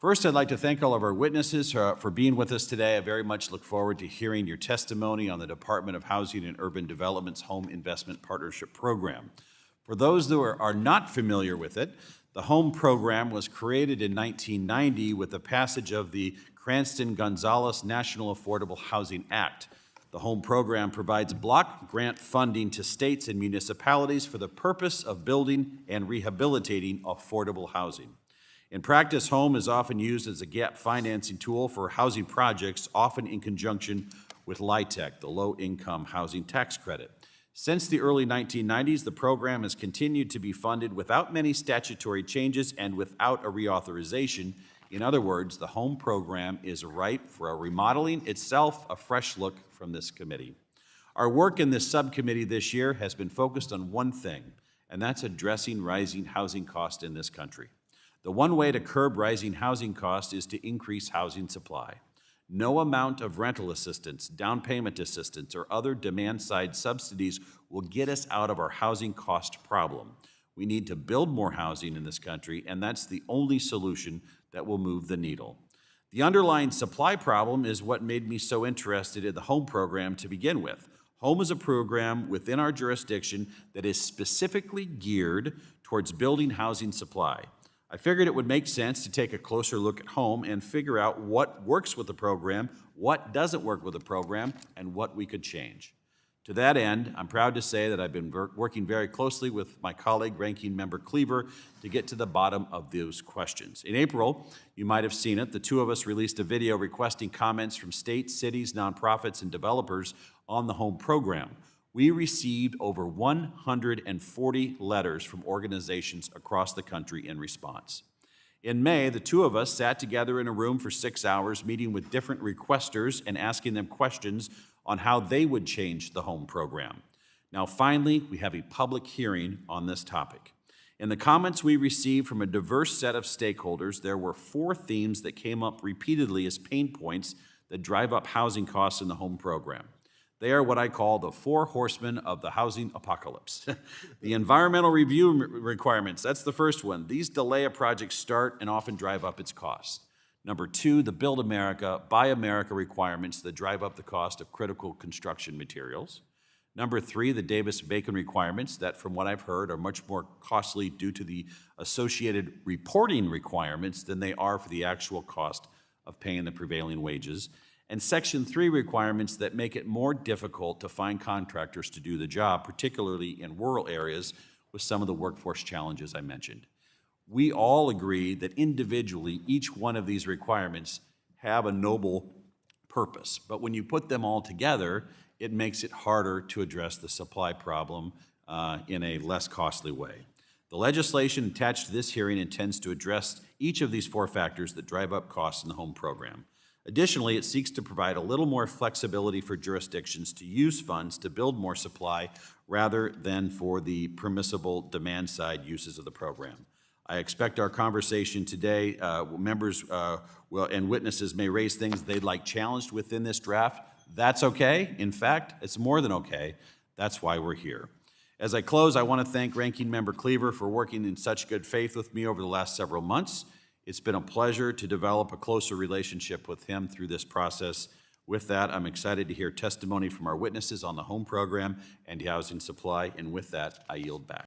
First, I'd like to thank all of our witnesses for being with us today. I very much look forward to hearing your testimony on the Department of Housing and Urban Development's Home Investment Partnership Program. For those that are not familiar with it, the HOME program was created in 1990 with the passage of the Cranston-Gonzalez National Affordable Housing Act. The HOME program provides block grant funding to states and municipalities for the purpose of building and rehabilitating affordable housing. In practice, HOME is often used as a gap financing tool for housing projects, often in conjunction with LIHTC, the Low-Income Housing Tax Credit. Since the early 1990s, the program has continued to be funded without many statutory changes and without a reauthorization. In other words, the HOME program is ripe for a remodeling itself, a fresh look from this committee. Our work in this subcommittee this year has been focused on one thing, and that's addressing rising housing costs in this country. The one way to curb rising housing costs is to increase housing supply. No amount of rental assistance, down payment assistance, or other demand-side subsidies will get us out of our housing cost problem. We need to build more housing in this country, and that's the only solution that will move the needle. The underlying supply problem is what made me so interested in the HOME program to begin with. HOME is a program within our jurisdiction that is specifically geared towards building housing supply. I figured it would make sense to take a closer look at HOME and figure out what works with the program, what doesn't work with the program, and what we could change. To that end, I'm proud to say that I've been working very closely with my colleague, Ranking Member Cleaver, to get to the bottom of those questions. In April, you might have seen it, the two of us released a video requesting comments from states, cities, nonprofits, and developers on the HOME program. We received over 140 letters from organizations across the country in response. In May, the two of us sat together in a room for 6 hours, meeting with different requesters and asking them questions on how they would change the HOME program. Now, finally, we have a public hearing on this topic. In the comments we received from a diverse set of stakeholders, there were 4 themes that came up repeatedly as pain points that drive up housing costs in the HOME program. They are what I call the 4 horsemen of the housing apocalypse. The environmental review requirements, that's the first one. These delay a project's start and often drive up its costs. Number 2, the Build America, Buy America requirements that drive up the cost of critical construction materials. Number 3, the Davis-Bacon requirements that, from what I've heard, are much more costly due to the associated reporting requirements than they are for the actual cost of paying the prevailing wages. And Section 3 requirements that make it more difficult to find contractors to do the job, particularly in rural areas with some of the workforce challenges I mentioned. We all agree that individually, each one of these requirements have a noble purpose, but when you put them all together, it makes it harder to address the supply problem in a less costly way. The legislation attached to this hearing intends to address each of these 4 factors that drive up costs in the HOME program. Additionally, it seeks to provide a little more flexibility for jurisdictions to use funds to build more supply rather than for the permissible demand-side uses of the program. I expect our conversation today, members and witnesses may raise things they'd like challenged within this draft. That's okay. In fact, it's more than okay. That's why we're here. As I close, I want to thank Ranking Member Cleaver for working in such good faith with me over the last several months. It's been a pleasure to develop a closer relationship with him through this process. With that, I'm excited to hear testimony from our witnesses on the HOME program and housing supply, and with that, I yield back.